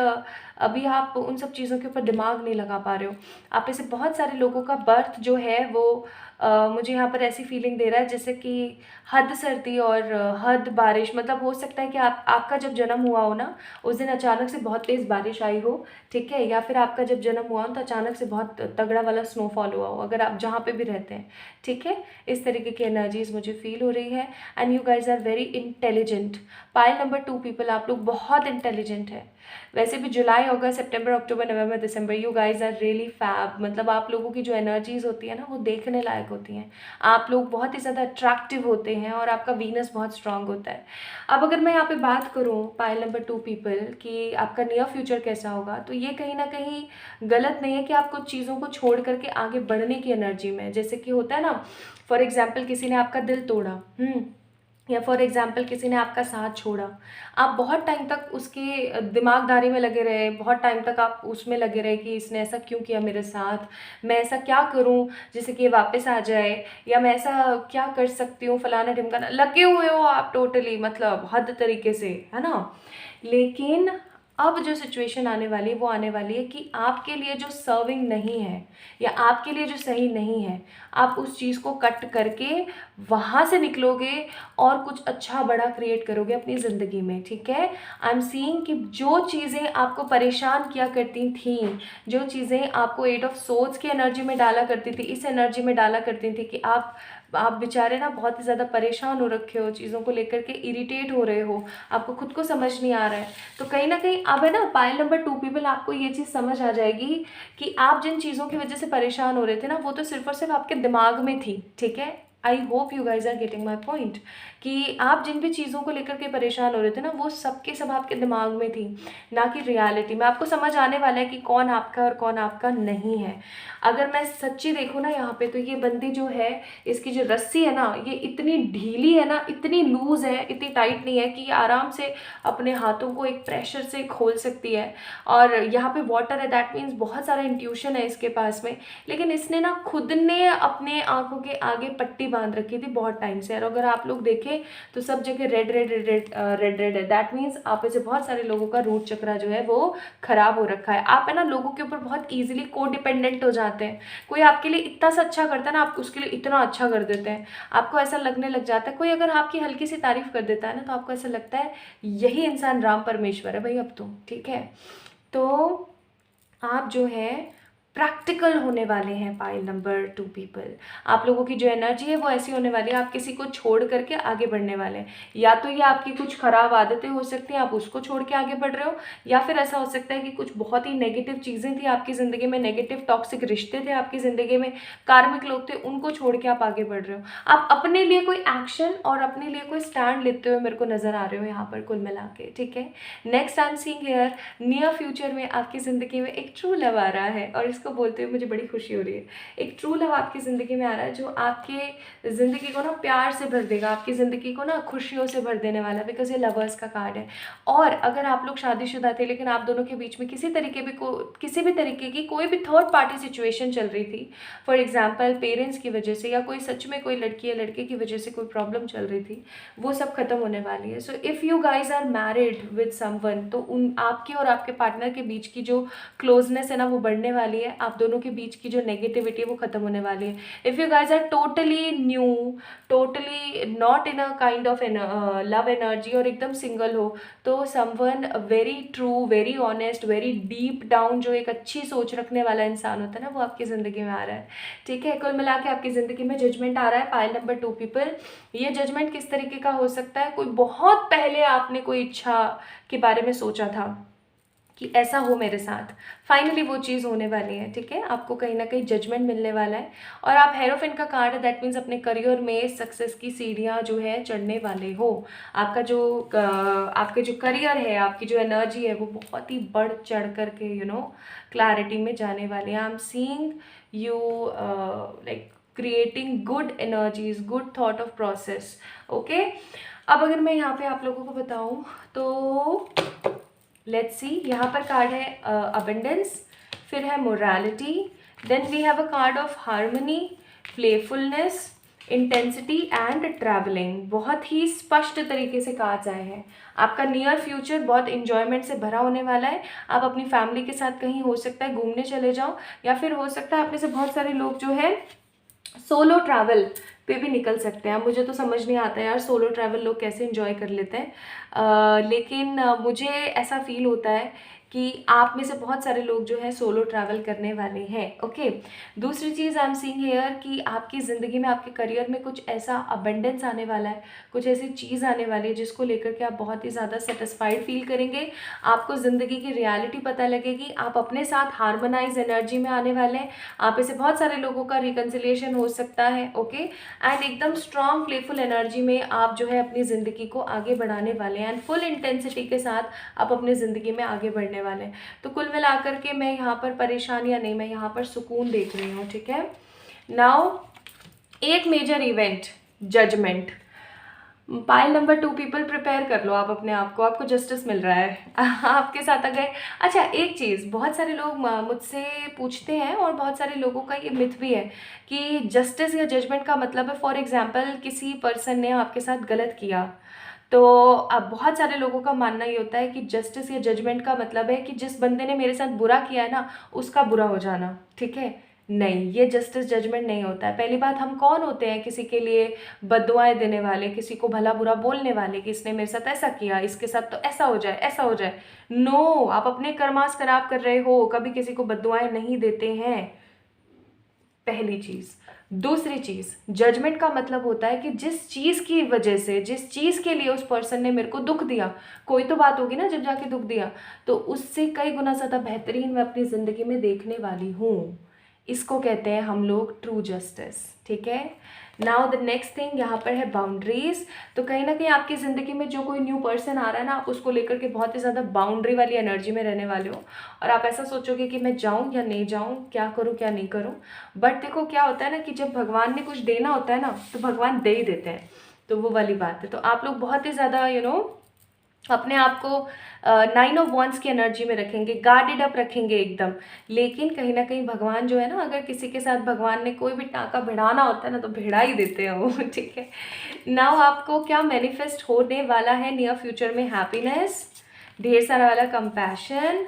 अभी आप उन सब चीज़ों के ऊपर दिमाग नहीं लगा पा रहे हो। आप में से बहुत सारे लोगों का बर्थ जो है वो मुझे यहाँ पर ऐसी फीलिंग दे रहा है जैसे कि हद सर्दी और हद बारिश। मतलब हो सकता है कि आपका जब जन्म हुआ हो ना उस दिन अचानक से बहुत तेज़ बारिश आई हो, ठीक है, या फिर आपका जब जन्म हुआ हो तो अचानक से बहुत तगड़ा वाला स्नोफॉल हुआ हो, अगर आप जहाँ पे भी रहते हैं, ठीक है। इस तरीके की एनर्जीज मुझे फील हो रही है। And you guys are very intelligent. Pile number 2 people, आप लोग बहुत इंटेलिजेंट है। वैसे भी जुलाई, अगस्त, सितंबर, अक्टूबर, नवंबर, दिसंबर, you guys are really fab. मतलब आप लोगों की जो एनर्जीज होती है ना वो देखने लायक होती हैं। आप लोग बहुत ही ज़्यादा अट्रैक्टिव होते हैं और आपका वीनस बहुत स्ट्रांग होता है। अब अगर मैं यहाँ पे बात करूँ पाइल नंबर 2 पीपल कि आपका नियर फ्यूचर कैसा होगा, तो ये कहीं ना कहीं गलत नहीं है कि आप कुछ चीज़ों को छोड़ करके आगे बढ़ने की एनर्जी में, जैसे कि होता है ना, फॉर एग्जाम्पल किसी ने आपका दिल तोड़ा, या फॉर एग्जाम्पल किसी ने आपका साथ छोड़ा, आप बहुत टाइम तक उसके दिमागदारी में लगे रहे, बहुत टाइम तक आप उसमें लगे रहे कि इसने ऐसा क्यों किया मेरे साथ, मैं ऐसा क्या करूं जिससे कि ये वापस आ जाए, या मैं ऐसा क्या कर सकती हूँ, फलाना ढिमकाना, लगे हुए हो आप टोटली, मतलब हद तरीके से, है ना। लेकिन अब जो सिचुएशन आने वाली है वो आने वाली है कि आपके लिए जो सर्विंग नहीं है या आपके लिए जो सही नहीं है, आप उस चीज़ को कट करके वहाँ से निकलोगे और कुछ अच्छा बड़ा क्रिएट करोगे अपनी ज़िंदगी में, ठीक है। आई एम सीइंग कि जो चीज़ें आपको परेशान किया करती थी, जो चीज़ें आपको 8 ऑफ सोर्ड्स की एनर्जी में डाला करती थी, इस एनर्जी में डाला करती थी कि आप बेचारे ना बहुत ही ज़्यादा परेशान हो रखे हो, चीज़ों को लेकर के इरिटेट हो रहे हो, आपको खुद को समझ नहीं आ रहा है, तो कहीं ना कहीं अब है ना पाइल नंबर 2 पीपल, आपको ये चीज़ समझ आ जाएगी कि आप जिन चीज़ों की वजह से परेशान हो रहे थे ना वो तो सिर्फ और सिर्फ आपके दिमाग में थी, ठीक है। I hope you guys are getting my point, कि आप जिन भी चीज़ों को लेकर के परेशान हो रहे थे ना, वो सब के सब आपके दिमाग में थी, ना कि रियलिटी में। आपको समझ आने वाला है कि कौन आपका और कौन आपका नहीं है। अगर मैं सच्ची देखूँ ना यहाँ पे, तो ये बंदी जो है, इसकी जो रस्सी है ना, ये इतनी ढीली है ना, इतनी लूज़ है, इतनी टाइट नहीं है कि ये आराम से अपने हाथों को एक प्रेशर से खोल सकती है। और यहाँ पे वाटर है, दैट मीन्स बहुत सारा इंट्यूशन है इसके पास में। लेकिन इसने ना खुद ने अपने आंखों के आगे पट्टी बांध रखी थी बहुत टाइम से। और अगर आप लोग देखें तो सब जगह red red red red red red है, दैट मीन्स आप में से बहुत सारे लोगों का रूट चक्रा जो है वो खराब हो रखा है। आप है ना लोगों के ऊपर बहुत ईजिली को डिपेंडेंट हो जाते हैं। कोई आपके लिए इतना सा अच्छा करता है ना, आप उसके लिए इतना अच्छा कर देते हैं, आपको ऐसा लगने लग जाता है। कोई अगर आपकी हल्की सी तारीफ कर देता है ना, तो आपको ऐसा लगता है यही इंसान राम परमेश्वर है भाई अब तो, ठीक है। तो आप जो है प्रैक्टिकल होने वाले हैं पाइल नंबर 2 पीपल। आप लोगों की जो एनर्जी है वो ऐसी होने वाली है, आप किसी को छोड़ करके आगे बढ़ने वाले हैं। या तो ये आपकी कुछ खराब आदतें हो सकती हैं, आप उसको छोड़ के आगे बढ़ रहे हो, या फिर ऐसा हो सकता है कि कुछ बहुत ही नेगेटिव चीज़ें थी आपकी ज़िंदगी में, नेगेटिव टॉक्सिक रिश्ते थे आपकी ज़िंदगी में, कार्मिक लोग थे, उनको छोड़ के आप आगे बढ़ रहे हो। आप अपने लिए कोई एक्शन और अपने लिए कोई स्टैंड लेते हुए मेरे को नज़र आ रहे हो यहाँ पर कुल मिला के, ठीक है। Next I am seeing here, near future में आपकी ज़िंदगी में एक ट्रू लव आ रहा है, और इसको बोलते हुए मुझे बड़ी खुशी हो रही है। एक ट्रू लव आपकी ज़िंदगी में आ रहा है जो आपके ज़िंदगी को ना प्यार से भर देगा, आपकी ज़िंदगी को ना खुशियों से भर देने वाला है, बिकॉज ये लवर्स का कार्ड है। और अगर आप लोग शादीशुदा थे लेकिन आप दोनों के बीच में किसी भी तरीके की कोई भी थर्ड पार्टी सिचुएशन चल रही थी, फॉर एग्जाम्पल पेरेंट्स की वजह से, या कोई सच में कोई लड़की या लड़के की वजह से कोई प्रॉब्लम चल रही थी, वो सब खत्म होने वाली है। So if you guys are married with someone, तो उन आपके और आपके पार्टनर के बीच की जो क्लोजनेस है ना वो बढ़ने वाली है, आप दोनों के बीच की जो नेगेटिविटी है वो खत्म होने वाली है। If you guys are totally new, totally not in a kind of love energy और एकदम सिंगल हो, तो someone very true, very honest, very deep down, जो एक अच्छी सोच रखने वाला इंसान होता है ना, वो आपकी ज़िंदगी में आ रहा है, ठीक है। कुल मिला के आपकी ज़िंदगी में जजमेंट आ रहा है पाइल नंबर 2 पीपल। ये जजमेंट किस तरीके का हो सकता है? कोई बहुत पहले आपने कोई इच्छा के बारे में सोचा था कि ऐसा हो मेरे साथ, फाइनली वो चीज़ होने वाली है, ठीक है। आपको कहीं ना कहीं जजमेंट मिलने वाला है, और आप हेरोफिन का कार्ड है, दैट मीन्स अपने करियर में सक्सेस की सीढ़ियाँ जो है चढ़ने वाले हो। आपका जो आपके जो करियर है, आपकी जो एनर्जी है, वो बहुत ही बढ़ चढ़ करके क्लैरिटी में जाने वाले हैं। I am seeing you like creating good energies, good thought of process, okay. अब अगर मैं यहाँ पे आप लोगों को बताऊँ तो लेट्स सी, यहाँ पर कार्ड है अबंडेंस, फिर है morality, then we have a card of harmony, playfulness, intensity and travelling. बहुत ही स्पष्ट तरीके से कार्ड्स आए हैं। आपका नियर फ्यूचर बहुत इंजॉयमेंट से भरा होने वाला है। आप अपनी फैमिली के साथ कहीं हो सकता है घूमने चले जाओ, या फिर हो सकता है आप में से बहुत सारे लोग जो है सोलो ट्रैवल पे भी निकल सकते हैं। मुझे तो समझ नहीं आता यार सोलो ट्रैवल लोग कैसे एंजॉय कर लेते हैं, लेकिन मुझे ऐसा फील होता है कि आप में से बहुत सारे लोग जो है सोलो ट्रैवल करने वाले हैं, ओके। दूसरी चीज़ आई एम सीइंग हियर कि आपकी ज़िंदगी में, आपके करियर में कुछ ऐसा अबंडेंस आने वाला है, कुछ ऐसी चीज़ आने वाली है जिसको लेकर के आप बहुत ही ज़्यादा सेटिस्फाइड फील करेंगे। आपको ज़िंदगी की रियलिटी पता लगेगी, आप अपने साथ हार्मोनाइज एनर्जी में आने वाले हैं। आप में से बहुत सारे लोगों का रिकन्सिलिएशन हो सकता है, ओके। एंड एकदम स्ट्रॉन्ग प्लेफुल एनर्जी में आप जो है अपनी ज़िंदगी को आगे बढ़ाने वाले हैं, एंड फुल इंटेंसिटी के साथ आप अपनी ज़िंदगी में आगे बढ़ने वाले हैं। तो कुल मिलाकर के मैं यहाँ पर परेशानियाँ नहीं, मैं यहाँ पर सुकून देख रही हूँ, ठीक है। नाउ एक major event, judgement. Pile number 2 people prepare कर लो आप अपने आप को, आपको जस्टिस मिल रहा है आपके साथ। अगर अच्छा एक चीज़, बहुत सारे लोग मुझसे पूछते हैं, और बहुत सारे लोगों का ये मिथ भी है कि जस्टिस या जजमेंट का मतलब है, फॉर एग्जांपल किसी पर्सन ने आपके साथ गलत किया, तो अब बहुत सारे लोगों का मानना ये होता है कि जस्टिस या जजमेंट का मतलब है कि जिस बंदे ने मेरे साथ बुरा किया है ना, उसका बुरा हो जाना, ठीक है। नहीं, ये जस्टिस जजमेंट नहीं होता है। पहली बात, हम कौन होते हैं किसी के लिए बद्दुआएं देने वाले, किसी को भला बुरा बोलने वाले कि इसने मेरे साथ ऐसा किया, इसके साथ तो ऐसा हो जाए, ऐसा हो जाए। नो, आप अपने कर्मास खराब कर रहे हो, कभी किसी को बद्दुआएं नहीं देते हैं, पहली चीज़। दूसरी चीज़, जजमेंट का मतलब होता है कि जिस चीज़ की वजह से, जिस चीज़ के लिए उस पर्सन ने मेरे को दुख दिया, कोई तो बात होगी ना जब जाके दुख दिया, तो उससे कई गुना ज़्यादा बेहतरीन मैं अपनी ज़िंदगी में देखने वाली हूँ। इसको कहते हैं हम लोग ट्रू जस्टिस, ठीक है। नाउ द नेक्स्ट थिंग यहाँ पर है बाउंड्रीज। तो कहीं ना कहीं आपकी ज़िंदगी में जो कोई न्यू पर्सन आ रहा है ना, आप उसको लेकर के बहुत ही ज़्यादा बाउंड्री वाली एनर्जी में रहने वाले हो, और आप ऐसा सोचोगे कि मैं जाऊँ या नहीं जाऊँ, क्या करूँ क्या नहीं करूँ। बट देखो क्या होता है ना कि जब भगवान ने कुछ देना होता है ना, तो भगवान दे ही देते हैं। तो वो वाली बात है। तो आप लोग बहुत ही ज़्यादा अपने आप को 9 ऑफ वंस की एनर्जी में रखेंगे, गार्डेड अप रखेंगे एकदम। लेकिन कहीं ना कहीं भगवान जो है ना, अगर किसी के साथ भगवान ने कोई भी टाँका भिड़ाना होता है ना, तो भिड़ा ही देते हैं वो। ठीक है। नाउ आपको क्या मैनिफेस्ट होने वाला है नियर फ्यूचर में? हैप्पीनेस, ढेर सारा वाला कंपैशन,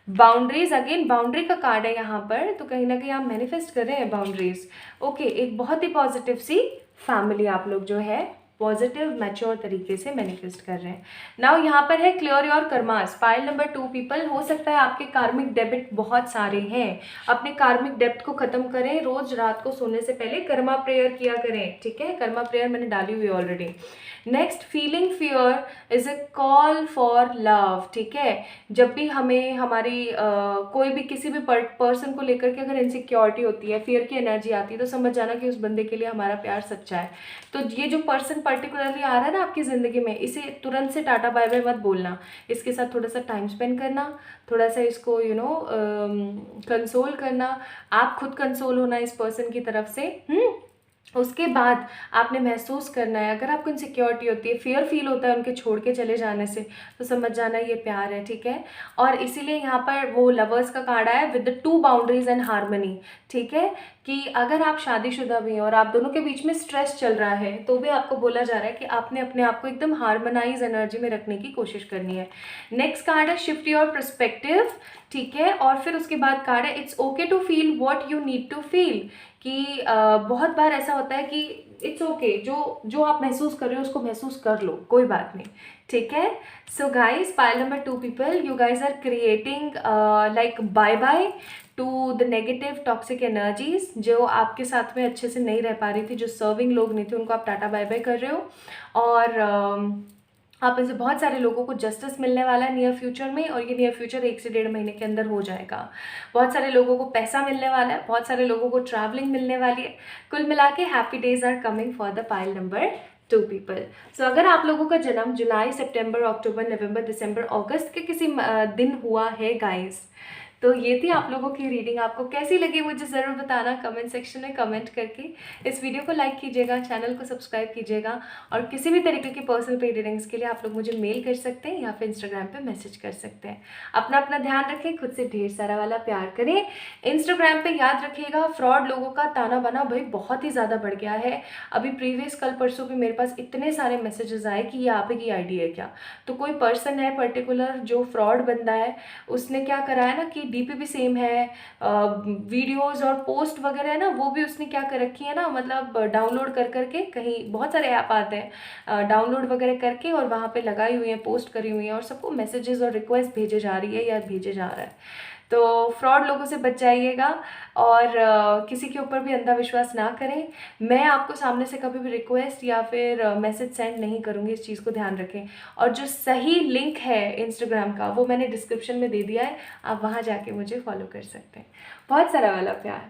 बाउंड्रीज। अगेन बाउंड्री का कार्ड है यहाँ पर, तो कहीं ना कहीं आप मैनिफेस्ट कर रहे हैं बाउंड्रीज। ओके, एक बहुत ही पॉजिटिव सी फैमिली आप लोग जो है पॉजिटिव मैच्योर तरीके से मैनिफेस्ट कर रहे हैं। नाउ यहाँ पर है clear your karmas. Pile number 2 people, हो सकता है आपके कार्मिक डेबिट बहुत सारे हैं, अपने कार्मिक डेब्ट को खत्म करें। रोज रात को सोने से पहले कर्मा प्रेयर किया करें, ठीक है। कर्मा प्रेयर मैंने डाली हुई already. Next, feeling fear is a call for love, ठीक है। जब भी हमें हमारी कोई भी किसी भी पर्सन को लेकर के अगर इनसिक्योरिटी होती है, फियर की एनर्जी आती है, तो समझ जाना कि उस बंदे के लिए हमारा प्यार सच्चा है। तो ये जो पर्सन पर्टिकुलरली आ रहा है ना आपकी ज़िंदगी में, इसे तुरंत से टाटा बाय बाय मत बोलना। इसके साथ थोड़ा सा टाइम स्पेंड करना, थोड़ा सा इसको कंसोल करना, आप खुद कंसोल होना इस पर्सन की तरफ से। उसके बाद आपने महसूस करना है, अगर आपको इनसिक्योरिटी होती है, फियर फील होता है उनके छोड़ के चले जाने से, तो समझ जाना ये प्यार है, ठीक है। और इसीलिए यहाँ पर वो लवर्स का कार्ड आया with the 2 boundaries and harmony, ठीक है। कि अगर आप शादीशुदा भी हैं और आप दोनों के बीच में स्ट्रेस चल रहा है, तो भी आपको बोला जा रहा है कि आपने अपने आप को एकदम हार्मोनाइज एनर्जी में रखने की कोशिश करनी है। नेक्स्ट कार्ड है शिफ्ट योर पर्सपेक्टिव, ठीक है। और फिर उसके बाद कार्ड है it's okay to feel what you need to feel, कि बहुत बार ऐसा होता है कि इट्स ओके, जो आप महसूस कर रहे हो उसको महसूस कर लो, कोई बात नहीं, ठीक है। So guys, pile number 2 people, you guys are creating like bye bye to the negative toxic energies जो आपके साथ में अच्छे से नहीं रह पा रही थी, जो सर्विंग लोग नहीं थे, उनको आप टाटा बाय बाय कर रहे हो। और आप में से बहुत सारे लोगों को जस्टिस मिलने वाला है नियर फ्यूचर में, और ये नियर फ्यूचर 1 से 1.5 महीने के अंदर हो जाएगा। बहुत सारे लोगों को पैसा मिलने वाला है, बहुत सारे लोगों को ट्रैवलिंग मिलने वाली है। कुल मिला के happy days are coming for the pile number 2 people. So अगर आप लोगों का जन्म जुलाई, सितंबर, अक्टूबर, नवंबर, दिसंबर, अगस्त के किसी दिन हुआ है गाइस, तो ये थी आप लोगों की रीडिंग। आपको कैसी लगी मुझे ज़रूर बताना कमेंट सेक्शन में कमेंट करके। इस वीडियो को लाइक कीजिएगा, चैनल को सब्सक्राइब कीजिएगा, और किसी भी तरीके की पर्सनल पेड रीडिंग्स के लिए आप लोग मुझे मेल कर सकते हैं या फिर इंस्टाग्राम पे मैसेज कर सकते हैं। अपना अपना ध्यान रखें, खुद से ढेर सारा वाला प्यार करें। इंस्टाग्राम पे याद रखिएगा, फ्रॉड लोगों का ताना बाना भाई बहुत ही ज़्यादा बढ़ गया है। अभी प्रीवियस कल परसों भी मेरे पास इतने सारे मैसेजेस आए कि ये आप ही की आईडी है क्या। तो कोई पर्सन है पर्टिकुलर जो फ्रॉड बंदा है, उसने क्या करा है ना कि डीपी भी सेम है, वीडियोस और पोस्ट वगैरह है ना, वो भी उसने क्या कर रखी है ना, मतलब डाउनलोड कर करके, कहीं बहुत सारे ऐप आते हैं, डाउनलोड वगैरह करके और वहाँ पे लगाई हुई है, पोस्ट करी हुई है, और सबको मैसेजेस और रिक्वेस्ट भेजे जा रही है या भेजे जा रहा है। तो फ्रॉड लोगों से बच जाइएगा, और किसी के ऊपर भी अंधा विश्वास ना करें। मैं आपको सामने से कभी भी रिक्वेस्ट या फिर मैसेज सेंड नहीं करूँगी, इस चीज़ को ध्यान रखें। और जो सही लिंक है इंस्टाग्राम का, वो मैंने डिस्क्रिप्शन में दे दिया है, आप वहाँ जाके मुझे फॉलो कर सकते हैं। बहुत सारा वाला प्यार।